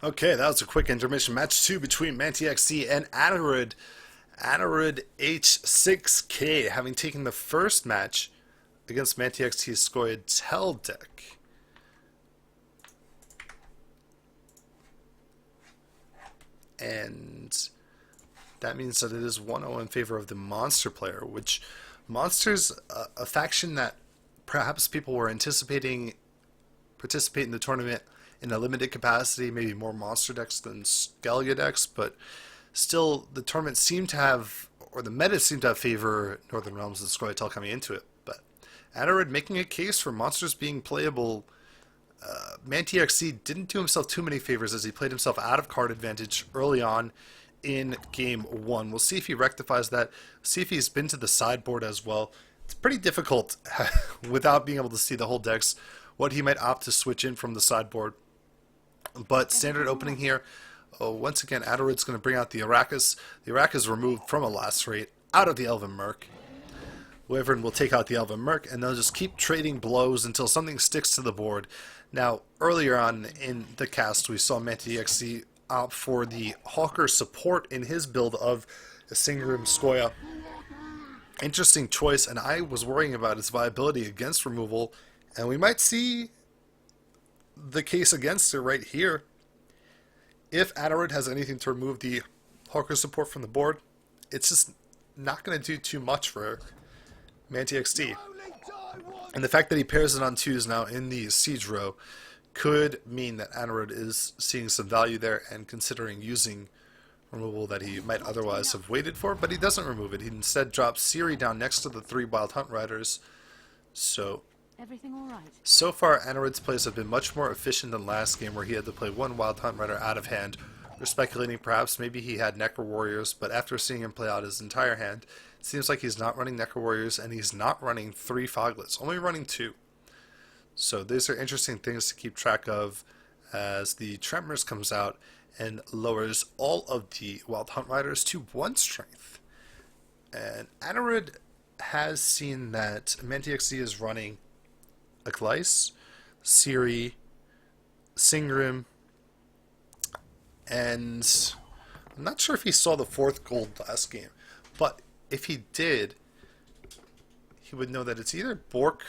Okay, that was a quick intermission. Match 2 between Mante and Anirudh. Anirudh6k, having taken the first match against Mante's Skoyatel deck. And that means that it is 1-0 in favor of the Monster player, which Monster's a faction that perhaps people were anticipating participate in the tournament in a limited capacity, maybe more Monster decks than Skellige decks, but still the tournament seemed to have, or the meta seemed to have favor Northern Realms and Skoyatel coming into it. But Anirudh making a case for Monsters being playable. Mante didn't do himself too many favors as he played himself out of card advantage early on in game 1. We'll see if he rectifies that, see if he's been to the sideboard as well. It's pretty difficult without being able to see the whole decks what he might opt to switch in from the sideboard. But standard opening here, once again, Anirudh's going to bring out the Arrakis. The Arrakis removed from a Lacerate out of the Elven Merc. Wyvern will take out the Elven Merc, and they'll just keep trading blows until something sticks to the board. Now, earlier on in the cast, we saw Mante opt for the Hawker support in his build of a Singrim Skoya. Interesting choice, and I was worrying about its viability against removal, and we might see the case against it right here. If Anirudh has anything to remove the Hawker support from the board, it's just not going to do too much for Mante. And the fact that he pairs it on 2s now in the Siege row could mean that Anirudh is seeing some value there and considering using removal that he might otherwise have waited for, but he doesn't remove it. He instead drops Ciri down next to the 3 Wild Hunt Riders. So, everything all right? So far, Anirudh's plays have been much more efficient than last game where he had to play 1 Wild Hunt Rider out of hand. We're speculating perhaps maybe he had Necro Warriors, but after seeing him play out his entire hand, it seems like he's not running Necro Warriors and he's not running 3 Foglets, only running 2. So these are interesting things to keep track of as the Tremors comes out and lowers all of the Wild Hunt Riders to 1 strength. And Anirudh has seen that Mante is running a Glyce, Ciri, Singrim, and I'm not sure if he saw the 4th gold last game, but if he did, he would know that it's either Bork,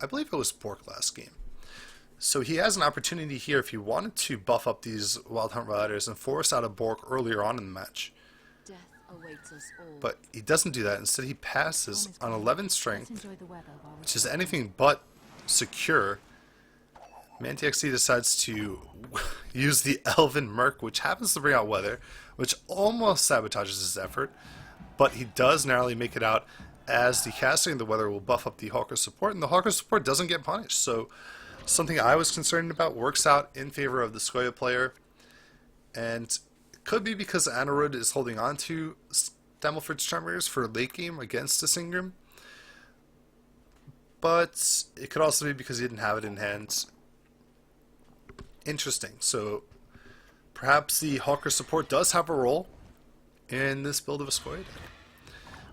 I believe it was Bork last game. So he has an opportunity here if he wanted to buff up these Wild Hunt Riders and force out a Bork earlier on in the match. Death awaits us all. But he doesn't do that. Instead he passes on 11 strength, which is anything but secure. Mante decides to use the Elven Merc, which happens to bring out Weather, which almost sabotages his effort, but he does narrowly make it out as the casting of the Weather will buff up the Hawker support, and the Hawker support doesn't get punished. So something I was concerned about works out in favor of the Skoya player, and it could be because Anirudh is holding on to Stammelford's Tremors for late game against the Singrim, but it could also be because he didn't have it in hand. Interesting. So perhaps the Hawker support does have a role in this build of a Skoya deck.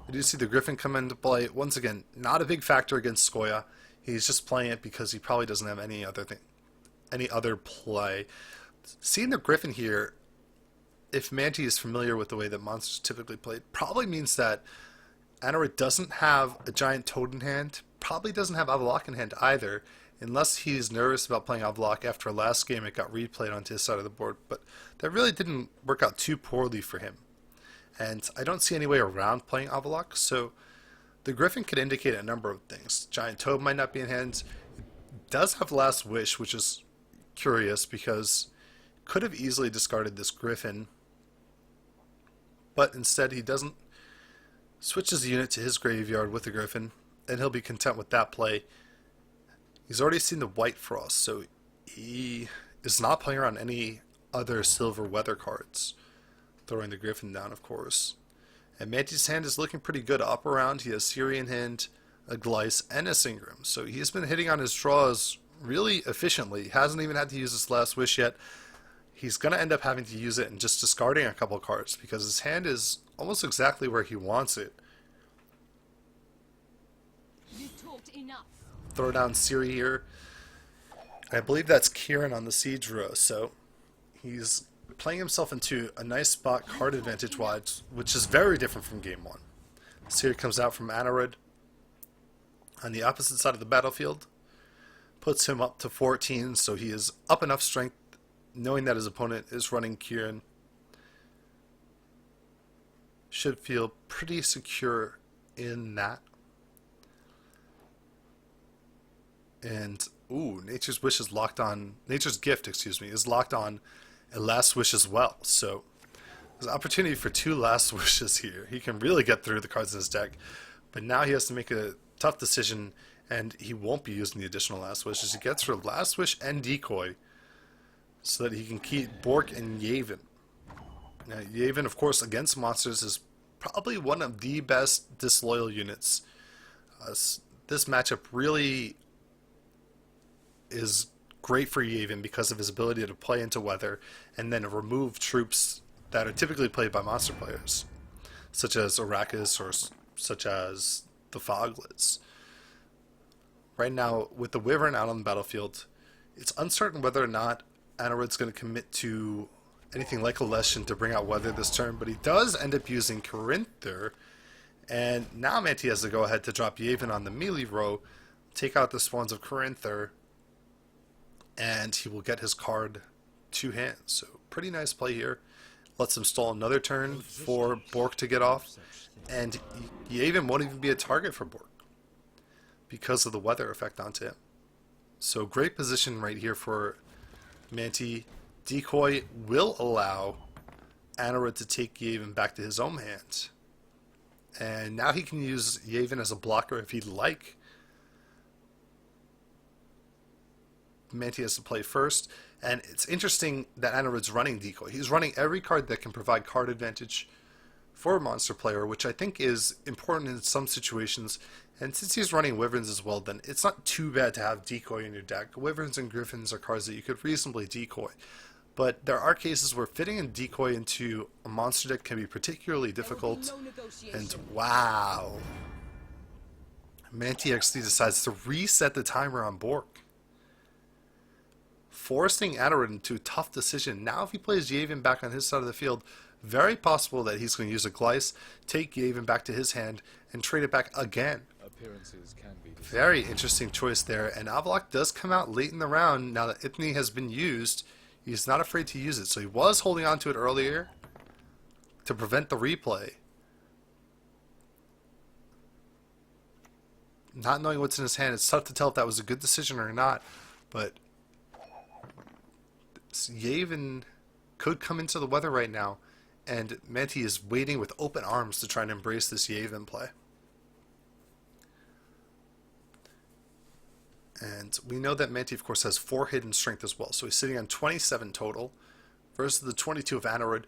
We do see the Griffin come into play. Once again, not a big factor against Skoya. He's just playing it because he probably doesn't have any other play. Seeing the Griffin here, if Mante is familiar with the way that monsters typically played, probably means that Anirudh doesn't have a giant toad in hand, probably doesn't have Avalok in hand either, unless he's nervous about playing Avalok after last game it got replayed onto his side of the board, but that really didn't work out too poorly for him. And I don't see any way around playing Avalok, so the Griffin could indicate a number of things. Giant Toad might not be in hand. It does have Last Wish, which is curious because could have easily discarded this Griffin, but instead he doesn't. Switches the unit to his graveyard with the Griffin, and he'll be content with that play. He's already seen the White Frost, so he is not playing around any other Silver Weather cards. Throwing the Griffin down, of course. And Mante's hand is looking pretty good up around. He has Ciri in hand, a Glyce, and a Singrim. So he's been hitting on his draws really efficiently. He hasn't even had to use his Last Wish yet. He's going to end up having to use it and just discarding a couple cards because his hand is almost exactly where he wants it. You've talked enough. Throw down Ciri here. I believe that's Kieran on the Siege row, so He's playing himself into a nice spot card advantage wise, which is very different from game 1. So here it comes out from Anirudh on the opposite side of the battlefield. Puts him up to 14, so he is up enough strength knowing that his opponent is running Kieran. Should feel pretty secure in that. And Nature's Wish is locked on. Nature's Gift, is locked on a Last Wish as well. So there's an opportunity for 2 Last Wishes here. He can really get through the cards in his deck, but now he has to make a tough decision, and he won't be using the additional Last Wishes. He gets for Last Wish and Decoy, so that he can keep Bork and Yavin. Now, Yavin, of course, against monsters is probably one of the best disloyal units. This matchup really is great for Yavin because of his ability to play into weather and then remove troops that are typically played by monster players, such as Arrakis or such as the Foglets. Right now, with the Wyvern out on the battlefield, it's uncertain whether or not Anirudh's going to commit to anything like a Leshen to bring out weather this turn, but he does end up using Corinther, and now Mante has to go ahead to drop Yavin on the melee row, take out the spawns of Corinther, and he will get his card 2 hands. So pretty nice play here. Lets him stall another turn for Bork to get off, and Yavin won't even be a target for Bork because of the weather effect onto him. So great position right here for Mante. Decoy will allow Anirudh to take Yavin back to his own hand. And now he can use Yavin as a blocker if he'd like. Mante has to play first. And it's interesting that Anirudh's running Decoy. He's running every card that can provide card advantage for a monster player, which I think is important in some situations. And since he's running Wyverns as well, then it's not too bad to have Decoy in your deck. Wyverns and Griffins are cards that you could reasonably decoy. But there are cases where fitting a Decoy into a monster deck can be particularly difficult. And wow. Mante actually decides to reset the timer on Bork, forcing Anirudh into a tough decision. Now if he plays Yavin back on his side of the field, very possible that he's going to use a Glyce, take Yavin back to his hand, and trade it back again. Appearances can be deceiving. Very interesting choice there, and Avallac'h does come out late in the round. Now that Ithne has been used, he's not afraid to use it. So he was holding on to it earlier to prevent the replay. Not knowing what's in his hand, it's tough to tell if that was a good decision or not, but Yavin could come into the weather right now, and Mante is waiting with open arms to try and embrace this Yavin play. And we know that Mante, of course, has 4 hidden strength as well, so he's sitting on 27 total versus the 22 of Anirudh.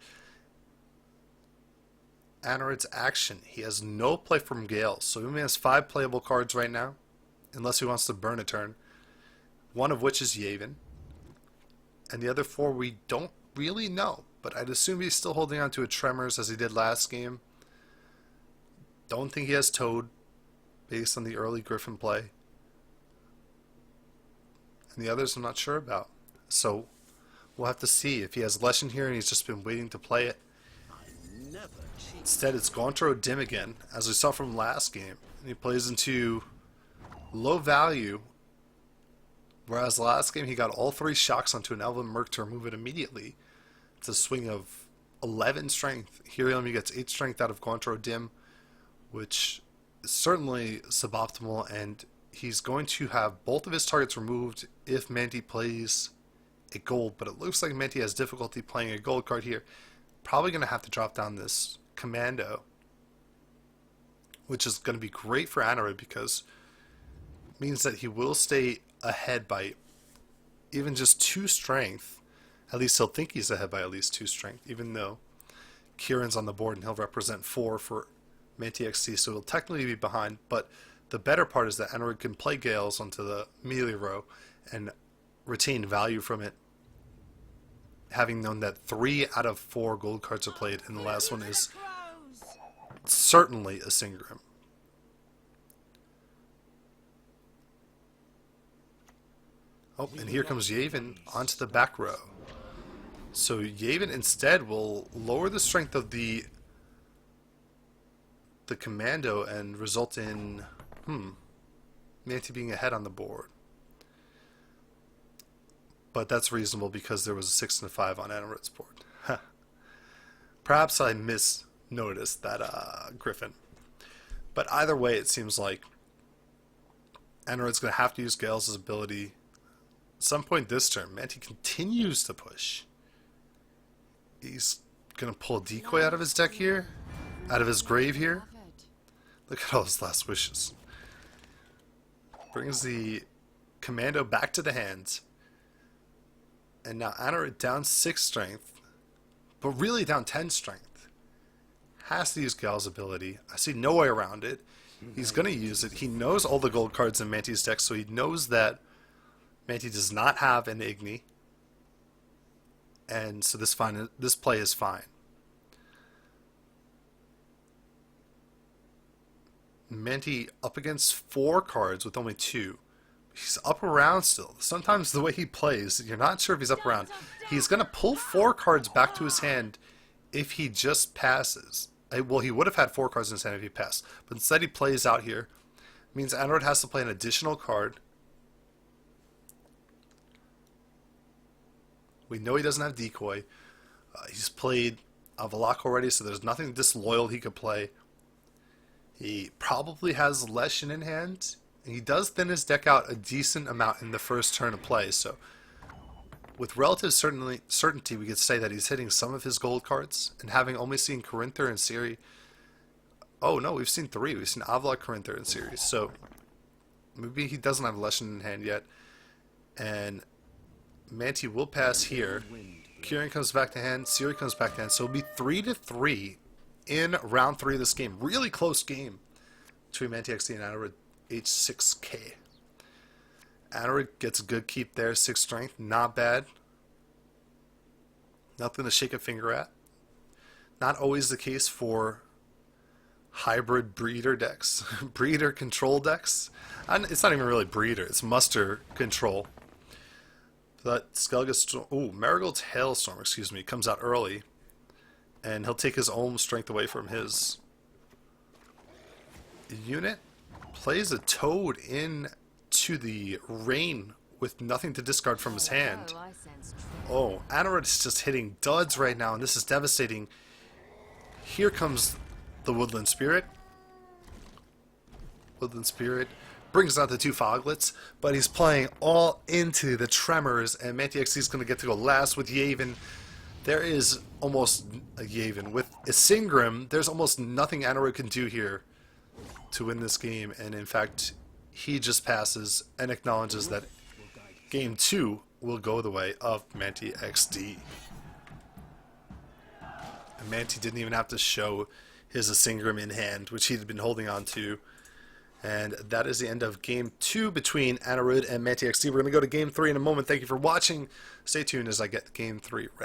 Anirudh's action, he has no play from Gale, so he only has 5 playable cards right now, unless he wants to burn a turn, one of which is Yavin. And the other 4 we don't really know, but I'd assume he's still holding on to a Tremors as he did last game. Don't think he has Toad, based on the early Griffin play. And the others I'm not sure about. So we'll have to see if he has Leshen here and he's just been waiting to play it. Instead, it's Gontro Dim again, as we saw from last game. And he plays into low value, whereas last game he got all 3 shocks onto an Elven Merc to remove it immediately. It's a swing of 11 strength. Here he only gets 8 strength out of Gontro Dim, which is certainly suboptimal, and he's going to have both of his targets removed if Mante plays a gold, but it looks like Mante has difficulty playing a gold card here. Probably going to have to drop down this Commando, which is going to be great for Anirudh because it means that he will stay ahead by even just 2 strength. At least he'll think he's ahead by at least 2 strength, even though Kieran's on the board and he'll represent 4 for Mante XT, so he'll technically be behind. But the better part is that Anirudh can play Gales onto the melee row and retain value from it, having known that 3 out of 4 gold cards are played, and the last one is certainly a Singrim. Oh, and here comes Yavin onto the back row. So Yavin instead will lower the strength of the commando and result in Mante being ahead on the board. But that's reasonable because there was a 6 and a 5 on Anirudh's board. Perhaps I misnoticed that Griffin. But either way, it seems like Anirudh's going to have to use Gale's ability at some point this turn. Mante continues to push. He's going to pull a decoy out of his deck here, out of his grave here. Look at all his last wishes. Brings the commando back to the hands. And now Anirudh down 6 strength, but really down 10 strength. Has to use Gale's ability. I see no way around it. He's going to use it. He knows all the gold cards in Mante's deck, so he knows that Mante does not have an Igni. And so this play is fine. Mante up against 4 cards with only 2. He's up around still. Sometimes the way he plays, you're not sure if he's up around. He's going to pull 4 cards back to his hand if he just passes. Well, he would have had 4 cards in his hand if he passed. But instead he plays out here. It means Anirudh has to play an additional card. We know he doesn't have decoy. He's played Avalok already, so there's nothing disloyal he could play. He probably has Leshen in hand. And he does thin his deck out a decent amount in the first turn of play. So with relative certainty, we could say that he's hitting some of his gold cards. And having only seen Corinther and Ciri. Oh no, we've seen 3. We've seen Avalok, Corinther, and Ciri. So maybe he doesn't have Leshen in hand yet. And Mante will pass here. Kieran comes back to hand. Ciri comes back to hand. So it'll be 3-3 in round 3 of this game. Really close game between Mante XD and Anirudh6k. Anirudh gets a good keep there. 6 strength. Not bad. Nothing to shake a finger at. Not always the case for hybrid breeder decks. Breeder control decks. It's not even really breeder. It's muster control. That Marigold's Hailstorm, comes out early. And he'll take his own strength away from his unit. Plays a Toad in to the Rain with nothing to discard from his hand. Oh, Anirudh is just hitting duds right now, and this is devastating. Here comes the Woodland Spirit. Woodland Spirit brings out the 2 Foglets, but he's playing all into the Tremors, and Mante XD is going to get to go last with Yavin. There is almost a Yavin. With Isengrim, there's almost nothing Anirudh can do here to win this game, and in fact, he just passes and acknowledges that game 2 will go the way of Mante XD. And Mante didn't even have to show his Isengrim in hand, which he'd been holding on to. And that is the end of game 2 between Anirudh and Mante XD. We're going to go to game 3 in a moment. Thank you for watching. Stay tuned as I get game 3 ready.